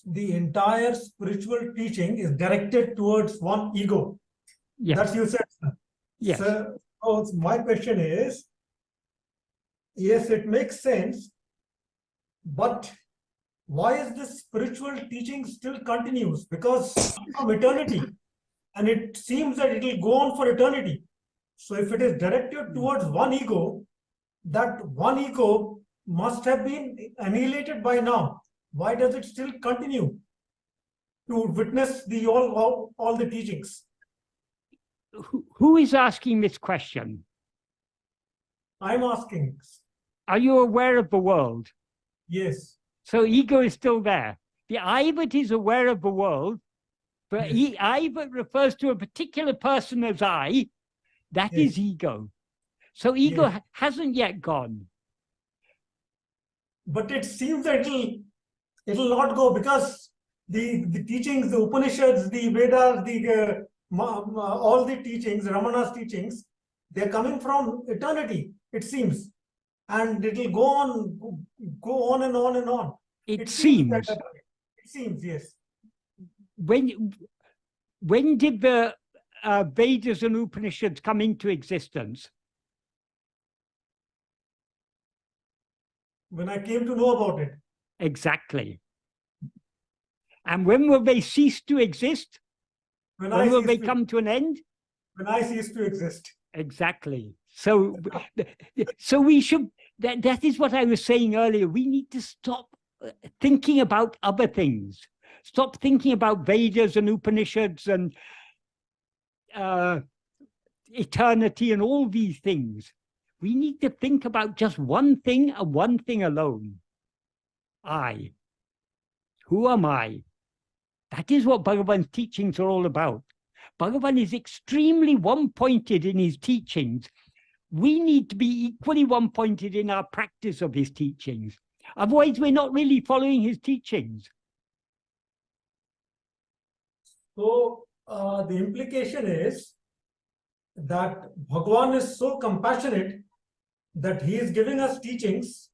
the entire spiritual teaching is directed towards one ego. Yes. That's you said. Yes. So my question is, yes, it makes sense, but why is this spiritual teaching still continues? Because from eternity, and it seems that it will go on for eternity. So if it is directed towards one ego, that one ego must have been annihilated by now. Why does it still continue to witness the all the teachings? Who is asking this question? I'm asking. Are you aware of the world? Yes. So ego is still there. The I that is aware of the world, but Yes. I that refers to a particular person as I, that Yes. is ego. So ego Yes. hasn't yet gone. But it seems that it'll not go, because the teachings, the Upanishads, the Vedas, all the teachings, Ramana's teachings, they're coming from eternity, it seems. And it'll go on and on and on. It seems. It seems, yes. When did the Vedas and Upanishads come into existence? When I came to know about it. Exactly. And when will they cease to exist? When will they come to an end? When I cease to exist. Exactly. So we should, that is what I was saying earlier. We need to stop thinking about other things. Stop thinking about Vedas and Upanishads and eternity and all these things. We need to think about just one thing and one thing alone. I. Who am I? That is what Bhagavan's teachings are all about. Bhagavan is extremely one-pointed in his teachings. We need to be equally one-pointed in our practice of his teachings. Otherwise, we're not really following his teachings. So the implication is that Bhagavan is so compassionate that he is giving us teachings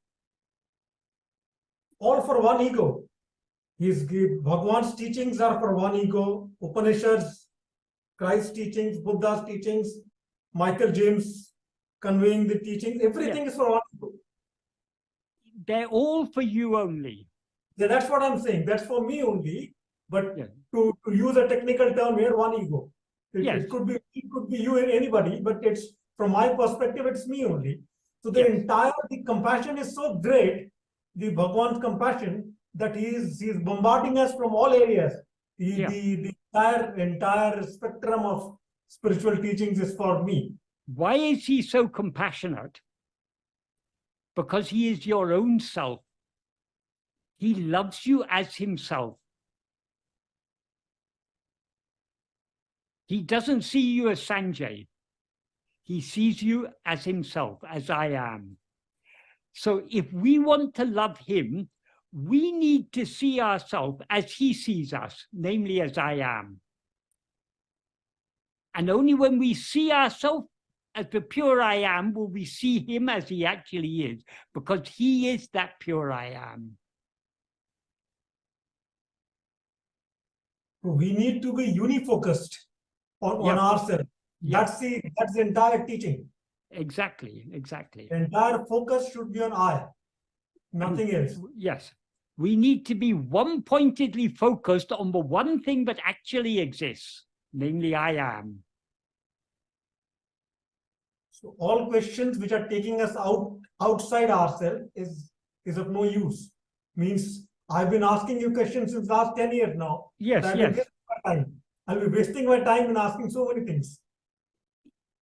all for one ego. Bhagavan's teachings are for one ego. Upanishads, Christ's teachings, Buddha's teachings, Michael James conveying the teachings, everything is for one ego. They're all for you only. Yeah, that's what I'm saying. That's for me only. But to use a technical term here, one ego. It could be you and anybody, but it's from my perspective, it's me only. So the compassion is so great, the Bhagavan's compassion, that he is bombarding us from all areas. The entire spectrum of spiritual teachings is for me. Why is he so compassionate? Because he is your own self. He loves you as himself. He doesn't see you as Sanjay. He sees you as himself, as I am. So if we want to love him, we need to see ourselves as he sees us, namely as I am. And only when we see ourselves as the pure I am will we see him as he actually is, because he is that pure I am. We need to be unifocused on ourselves. That's the entire teaching. Exactly, exactly. The entire focus should be on I, nothing else. Yes. We need to be one-pointedly focused on the one thing that actually exists, namely I am. So all questions which are taking us outside ourselves is of no use. Means I've been asking you questions since last 10 years now. Yes, I'll be wasting my time in asking so many things.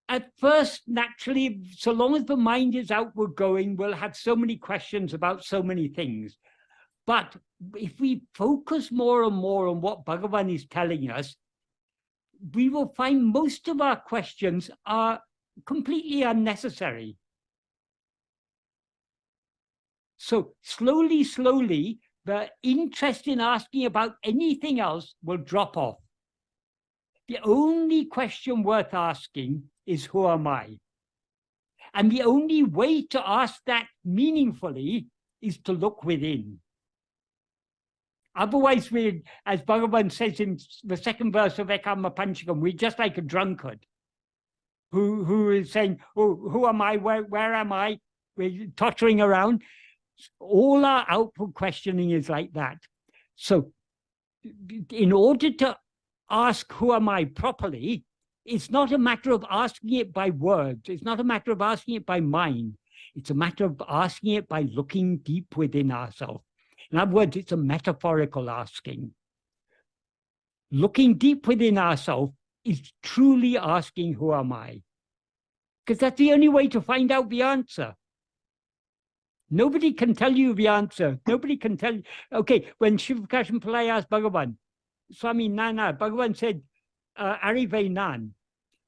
At first, naturally, so long as the mind is outward going, we'll have so many questions about so many things. But if we focus more and more on what Bhagavan is telling us, we will find most of our questions are completely unnecessary. So slowly, slowly, the interest in asking about anything else will drop off. The only question worth asking is, who am I? And the only way to ask that meaningfully is to look within. Otherwise, as Bhagavan says in the second verse of Ekama Panchakam, we're just like a drunkard who is saying, oh, who am I? Where am I? We're tottering around. All our output questioning is like that. So in order to ask who am I properly, it's not a matter of asking it by words. It's not a matter of asking it by mind. It's a matter of asking it by looking deep within ourselves. In other words, it's a metaphorical asking. Looking deep within ourselves is truly asking, who am I? Because that's the only way to find out the answer. Nobody can tell you the answer. Nobody can tell you. Okay, when Shiva Prakash Pillai asked Bhagavan, Swami Nana, Bhagavan said, Arive Nan.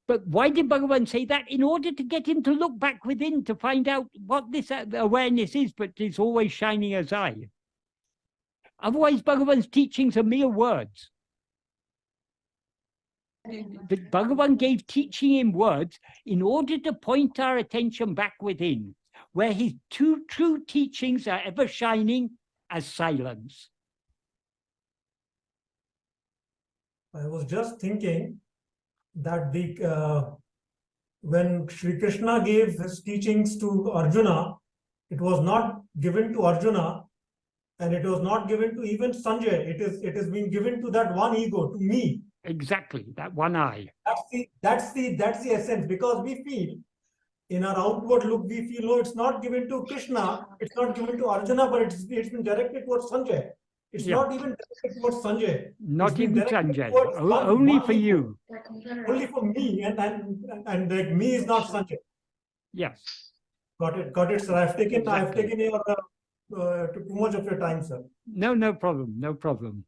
But why did Bhagavan say that? In order to get him to look back within to find out what this awareness is, but it's always shining as I. Otherwise, Bhagavan's teachings are mere words. But Bhagavan gave teaching in words in order to point our attention back within, where his two true teachings are ever shining as silence. I was just thinking that when Sri Krishna gave his teachings to Arjuna, it was not given to Arjuna, and it was not given to even Sanjay. It is being given to that one ego, to me. Exactly, that one I. That's the essence, because we feel in our outward look, we feel, no, it's not given to Krishna, it's not given to Arjuna, but it's been directed towards Sanjay. It's not even directed towards Sanjay. Not even Sanjay. Only for you. Only for me, and like me is not Sanjay. Yes. Got it, sir. I've taken too much of your time, sir. No problem.